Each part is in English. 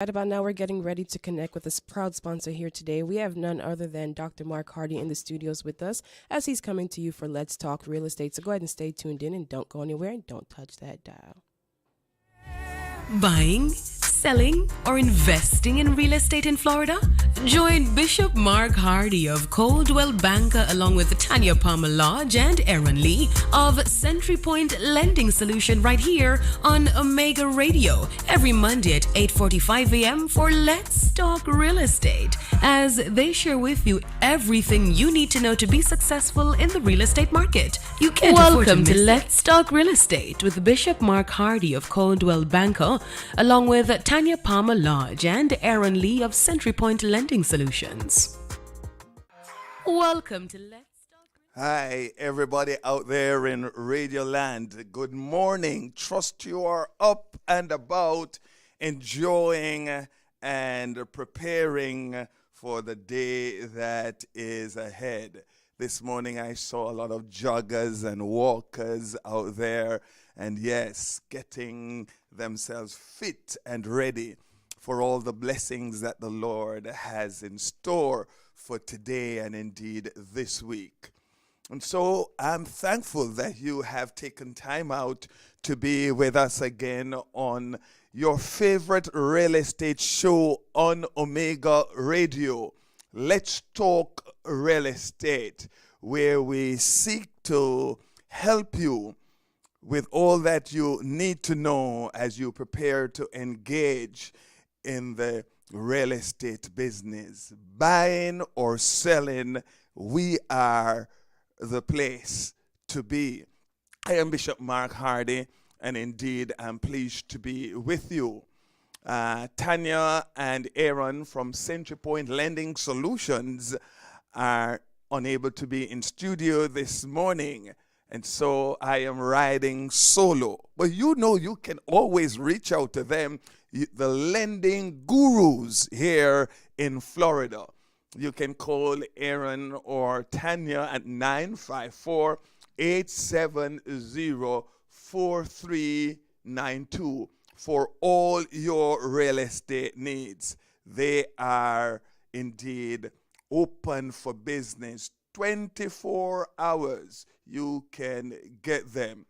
Right about now, we're getting ready to connect with a proud sponsor here today. We have none other than Dr. Mark Hardy in the studios with us as he's coming to you for Let's Talk Real Estate. So go ahead and stay tuned in and don't go anywhere and don't touch that dial. Buying, selling, or investing in real estate in Florida? Join Bishop Mark Hardy of Coldwell Banker along with Tanya Palmer Lodge and Earon Lee of Century Point Lending Solution right here on Omega Radio every Monday at 8:45 a.m. for Let's Talk Real Estate as they share with you everything you need to know to be successful in the real estate market. You can't Welcome to Let's Talk Real Estate with Bishop Mark Hardy of Coldwell Banker along with Tanya Palmer Lodge and Earon Lee of Century Point Lending Solutions. Welcome to Let's Talk. Hi, everybody out there in Radio Land. Good morning. Trust you are up and about, enjoying and preparing for the day that is ahead. This morning I saw a lot of joggers and walkers out there, and yes, getting themselves fit and ready for all the blessings that the Lord has in store for today and indeed this week. And so I'm thankful that you have taken time out to be with us again on your favorite real estate show on Omega Radio. Let's Talk Real Estate, where we seek to help you with all that you need to know as you prepare to engage in the real estate business. Buying or selling, we are the place to be. I am Bishop Mark Hardy, and indeed I'm pleased to be with you. Tanya and Earon from Century Point Lending Solutions are unable to be in studio this morning, and so I am riding solo. But you know you can always reach out to them, the lending gurus here in Florida. You can call Earon or Tanya at 954-870-4392 for all your real estate needs. They are indeed open for business 24 hours. You can get them.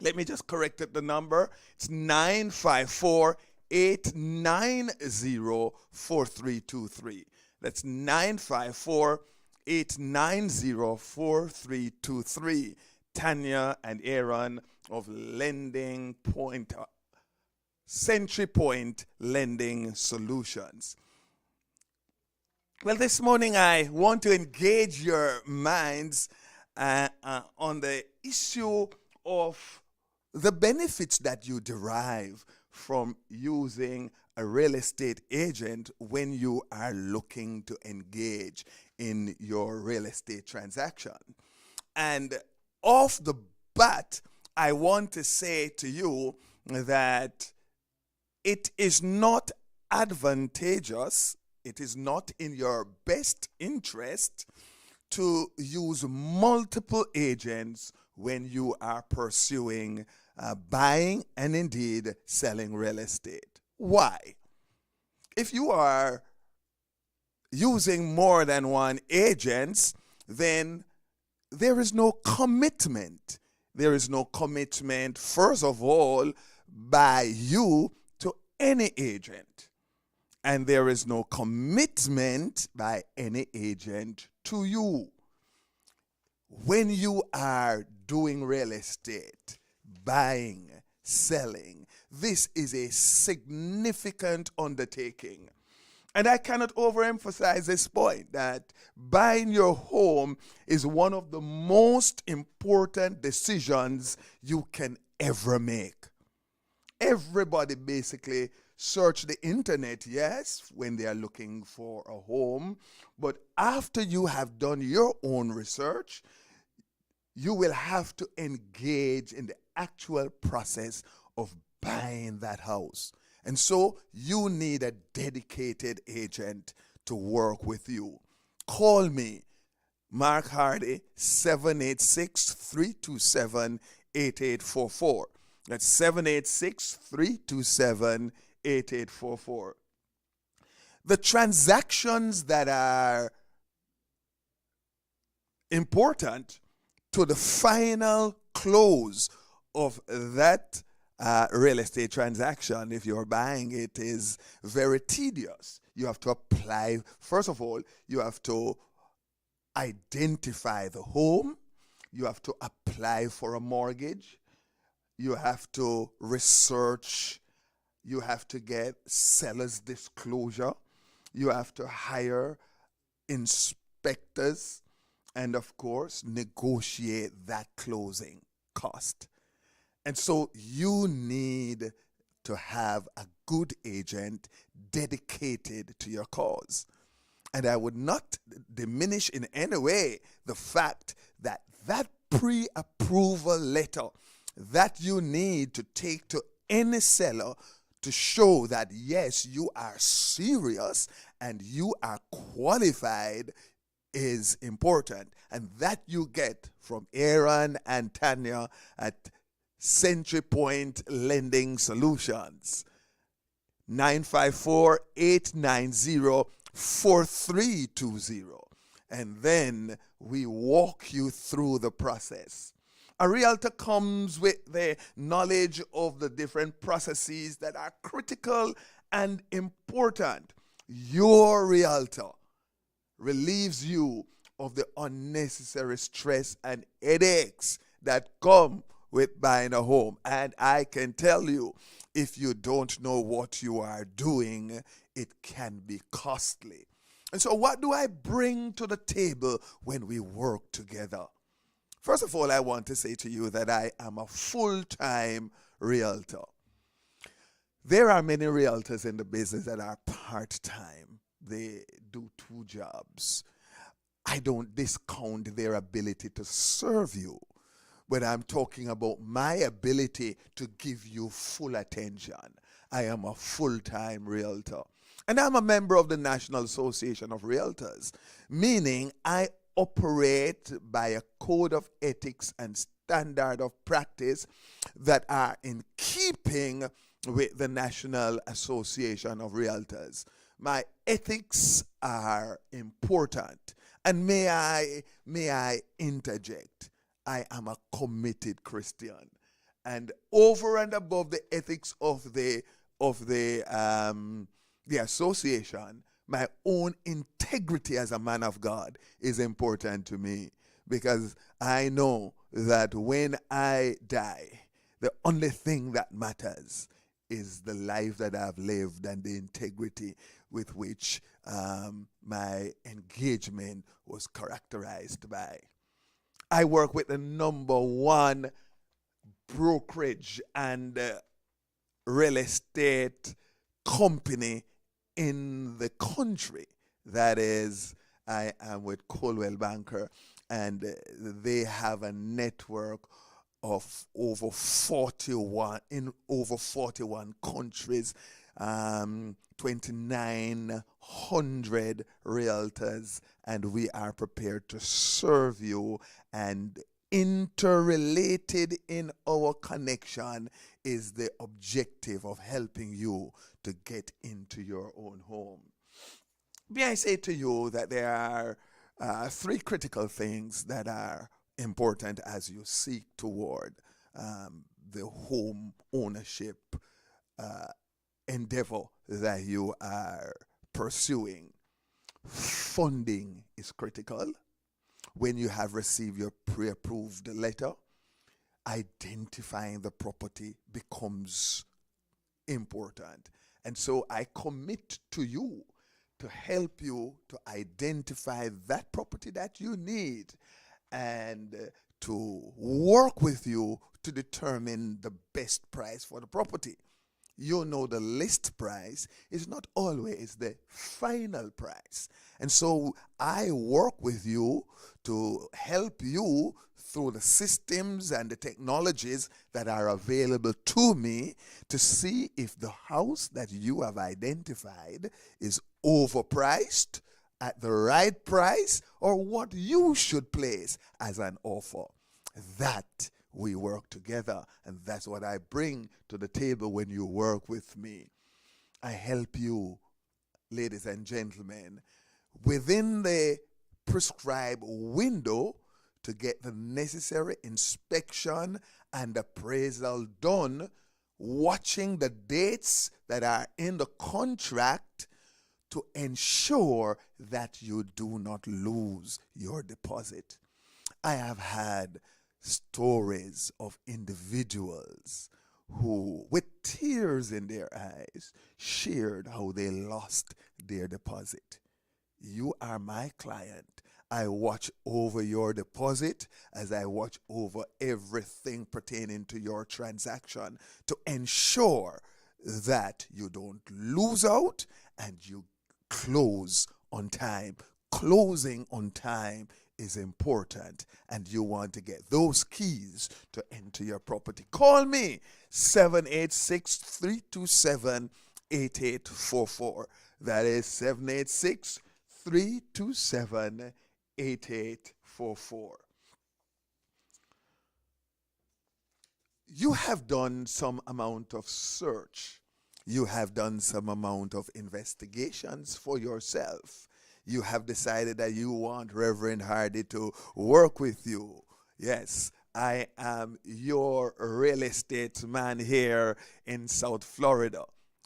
Let me just correct it, the number. It's 954-890-4323. That's 954-890-4323. Tanya and Earon of Century Point Lending Solutions. Well, this morning I want to engage your minds on the issue of the benefits that you derive from using a real estate agent when you are looking to engage in your real estate transaction. And off the bat, I want to say to you that it is not advantageous, it is not in your best interest to use multiple agents when you are pursuing buying and indeed selling real estate. Why? If you are using more than one agent, then there is no commitment. There is no commitment, first of all, by you to any agent. And there is no commitment by any agent to you. When you are doing real estate, buying, selling, this is a significant undertaking. And I cannot overemphasize this point that buying your home is one of the most important decisions you can ever make. Everybody basically search the internet, yes, when they are looking for a home. But after you have done your own research, you will have to engage in the actual process of buying that house. And so you need a dedicated agent to work with you. Call me, Mark Hardy, 786-327-8844. That's 786-327-8844. The transactions that are important to the final close of that real estate transaction, if you're buying it, is very tedious. You have to apply, first of all, you have to identify the home, you have to apply for a mortgage, you have to research, you have to get seller's disclosure, you have to hire inspectors, and of course, negotiate that closing cost. And so you need to have a good agent dedicated to your cause. And I would not diminish in any way the fact that that pre-approval letter that you need to take to any seller to show that, yes, you are serious and you are qualified is important. And that you get from Earon and Tanya at Century Point Lending Solutions. 954-890-4320. And then we walk you through the process. A realtor comes with the knowledge of the different processes that are critical and important. Your realtor relieves you of the unnecessary stress and headaches that come with buying a home. And I can tell you, if you don't know what you are doing, it can be costly. And so what do I bring to the table when we work together? First of all, I want to say to you that I am a full-time realtor. There are many realtors in the business that are part-time. They do 2 jobs. I don't discount their ability to serve you, but I'm talking about my ability to give you full attention. I am a full-time realtor. And I'm a member of the National Association of Realtors, meaning I operate by a code of ethics and standard of practice that are in keeping with the National Association of Realtors. My ethics are important. And may I interject? I am a committed Christian. And over and above the ethics of the association, my own integrity as a man of God is important to me, because I know that when I die, the only thing that matters is the life that I've lived and the integrity with which my engagement was characterized by. I work with the number 1 brokerage and real estate company in the country. That is, I am with Coldwell Banker, and they have a network of over 41 countries, 2,900 realtors, and we are prepared to serve you. And interrelated in our connection is the objective of helping you to get into your own home. May I say to you that there are 3 critical things that are important as you seek toward the home ownership endeavor that you are pursuing. Funding is critical. When you have received your pre-approved letter, identifying the property becomes important. And so I commit to you to help you to identify that property that you need and to work with you to determine the best price for the property. You know, the list price is not always the final price. And so I work with you to help you through the systems and the technologies that are available to me to see if the house that you have identified is overpriced, at the right price, or what you should place as an offer. That we work together, and that's what I bring to the table when you work with me. I help you ladies and gentlemen, within the prescribed window to get the necessary inspection and appraisal done, watching the dates that are in the contract to ensure that you do not lose your deposit. I have had stories of individuals who, with tears in their eyes, shared how they lost their deposit. You are my client. I watch over your deposit as I watch over everything pertaining to your transaction to ensure that you don't lose out and you close on time. Closing on time is important, and you want to get those keys to enter your property. Call me 786-327-8844. That is 786-327-8844. You have done some amount of search. You have done some amount of investigations for yourself. You have decided that you want Reverend Hardy to work with you. Yes, I am your real estate man here in South Florida.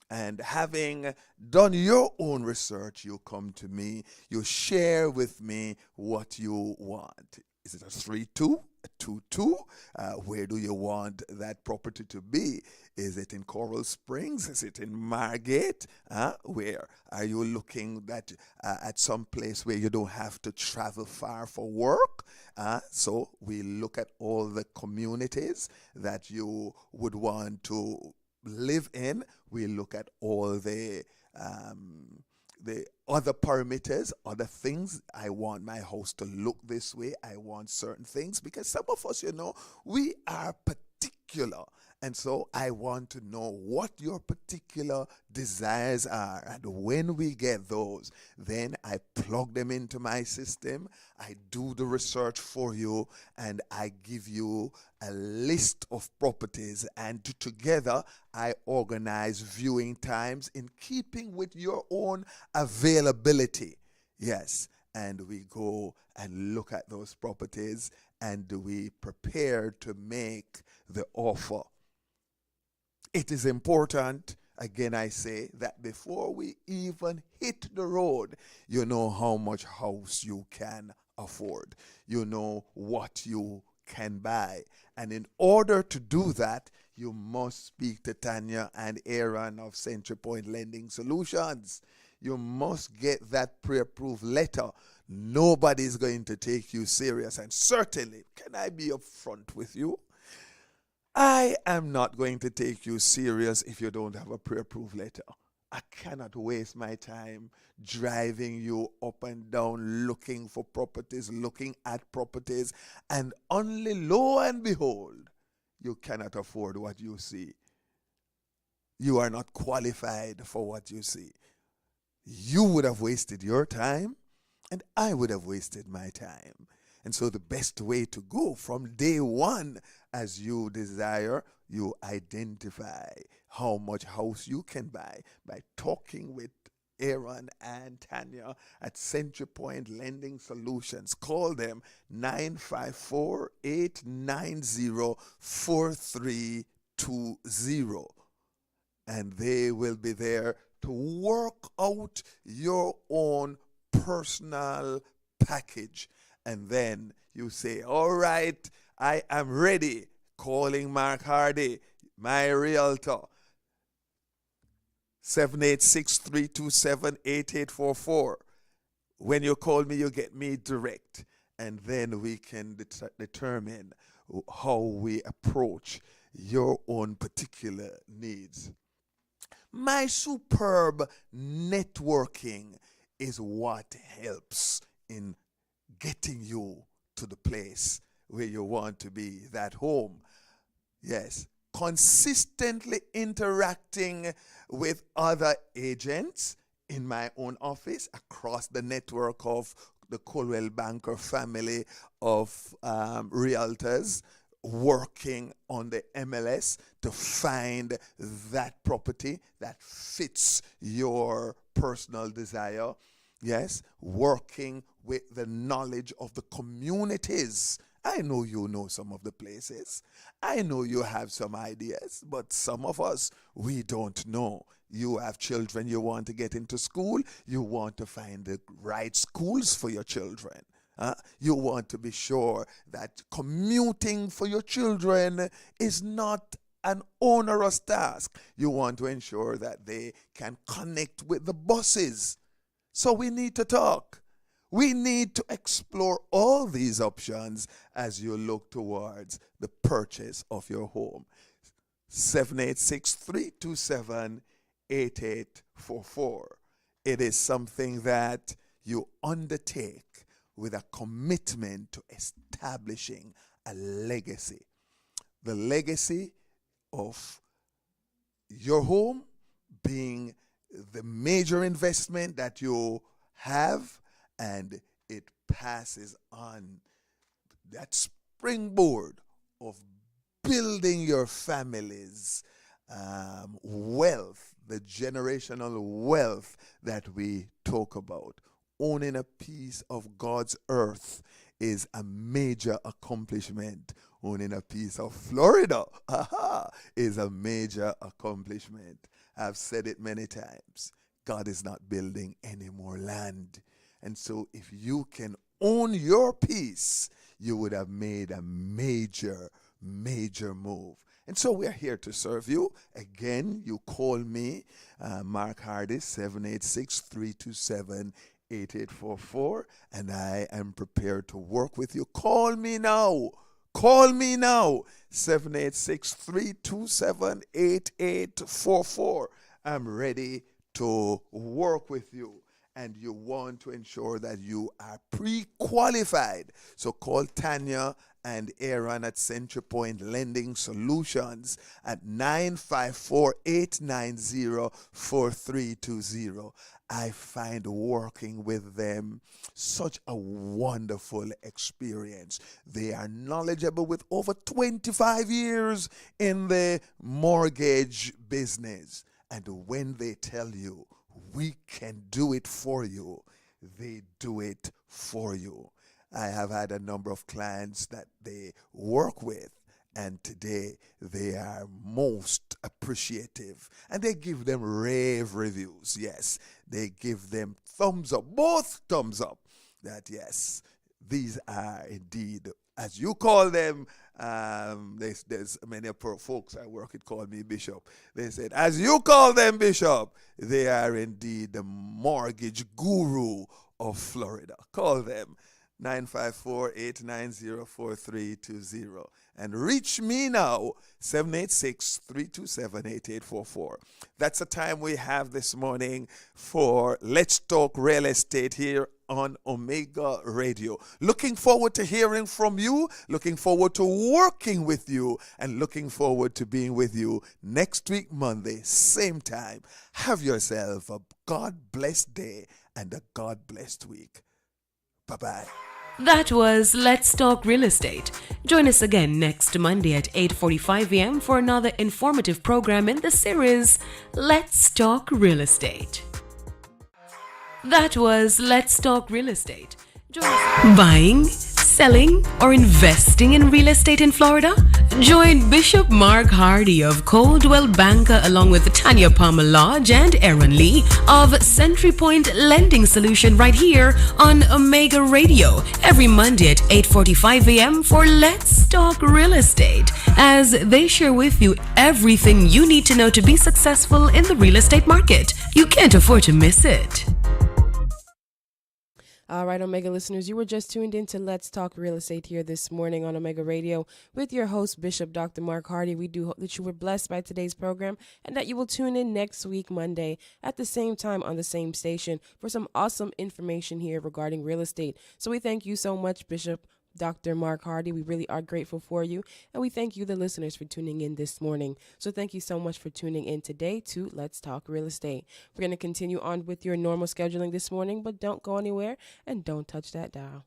And having done your own research, you come to me, you share with me what you want. Is it a 3-2, a 2-2? Where do you want that property to be? Is it in Coral Springs? Is it in Margate? Where? Are you looking at some place where you don't have to travel far for work? So we look at all the communities that you would want to live in. We look at all the other parameters, other things. I want my house to look this way. I want certain things because some of us, we are particular. And so I want to know what your particular desires are. And when we get those, then I plug them into my system. I do the research for you, and I give you a list of properties. And together, I organize viewing times in keeping with your own availability. Yes. And we go and look at those properties, and we prepare to make the offer. It is important, again I say, that before we even hit the road, you know how much house you can afford. You know what you can buy. And in order to do that, you must speak to Tanya and Earon of Century Point Lending Solutions. You must get that pre-approved letter. Nobody's going to take you serious. And certainly, can I be upfront with you? I am not going to take you serious if you don't have a pre-approved letter. I cannot waste my time driving you up and down looking for properties, looking at properties, and only lo and behold, you cannot afford what you see. You are not qualified for what you see. You would have wasted your time, and I would have wasted my time. And so the best way to go from day one, as you desire, you identify how much house you can buy by talking with Earon and Tanya at Century Point Lending Solutions. Call them 954-890-4320. And they will be there to work out your own personal package. And then you say, all right, I am ready. Calling Mark Hardy, my realtor. 786-327-8844. When you call me, you get me direct. And then we can determine how we approach your own particular needs. My superb networking is what helps in getting you to the place where you want to be, that home. Yes. Consistently interacting with other agents in my own office across the network of the Coldwell Banker family of realtors working on the MLS to find that property that fits your personal desire. Yes, working with the knowledge of the communities. I know you know some of the places. I know you have some ideas, but some of us, we don't know. You have children you want to get into school. You want to find the right schools for your children. You want to be sure that commuting for your children is not an onerous task. You want to ensure that they can connect with the buses. So we need to talk. We need to explore all these options as you look towards the purchase of your home. 786-327-8844. It is something that you undertake with a commitment to establishing a legacy. The legacy of your home being the major investment that you have, and it passes on that springboard of building your family's wealth, the generational wealth that we talk about. Owning a piece of God's earth is a major accomplishment. Owning a piece of Florida is a major accomplishment. I've said it many times. God is not building any more land. And so if you can own your piece, you would have made a major, major move. And so we're here to serve you. Again, you call me, Mark Hardy, 786-327-8844, and I am prepared to work with you. Call me now. Call me now, 786-327-8844. I'm ready to work with you. And you want to ensure that you are pre-qualified. So call Tanya and Earon at Century Point Lending Solutions at 954-890-4320. I find working with them such a wonderful experience. They are knowledgeable with over 25 years in the mortgage business. And when they tell you, we can do it for you, they do it for you. I have had a number of clients that they work with, and today they are most appreciative. And they give them rave reviews. Yes, they give them thumbs up, both thumbs up, that yes, these are indeed, as you call them, there's many folks I work with call me Bishop. They said, as you call them Bishop, they are indeed the mortgage guru of Florida. Call them 954-890-4320 and reach me now, 786-327-8844. That's the time we have this morning for Let's Talk Real Estate here on Omega Radio. Looking forward to hearing from you, looking forward to working with you, and looking forward to being with you next week, Monday, same time. Have yourself a God-blessed day and a God-blessed week. Bye-bye. That was Let's Talk Real Estate. Join us again next Monday at 8:45 a.m. for another informative program in the series Let's Talk Real Estate. That was Let's Talk Real Estate. Join us. Buying, selling, or investing in real estate in Florida? Join Bishop Mark Hardy of Coldwell Banker along with Tanya Palmer Lodge and Earon Lee of Century Point Lending Solution right here on Omega Radio every Monday at 8:45 a.m. for Let's Talk Real Estate, as they share with you everything you need to know to be successful in the real estate market. You can't afford to miss it. All right, Omega listeners, you were just tuned in to Let's Talk Real Estate here this morning on Omega Radio with your host, Bishop Dr. Mark Hardy. We do hope that you were blessed by today's program and that you will tune in next week, Monday, at the same time on the same station for some awesome information here regarding real estate. So we thank you so much, Bishop Dr. Mark Hardy. We really are grateful for you, and we thank you, the listeners, for tuning in this morning. So thank you so much for tuning in today to Let's Talk Real Estate. We're going to continue on with your normal scheduling this morning, but don't go anywhere and don't touch that dial.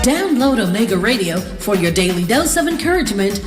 Download Omega Radio for your daily dose of encouragement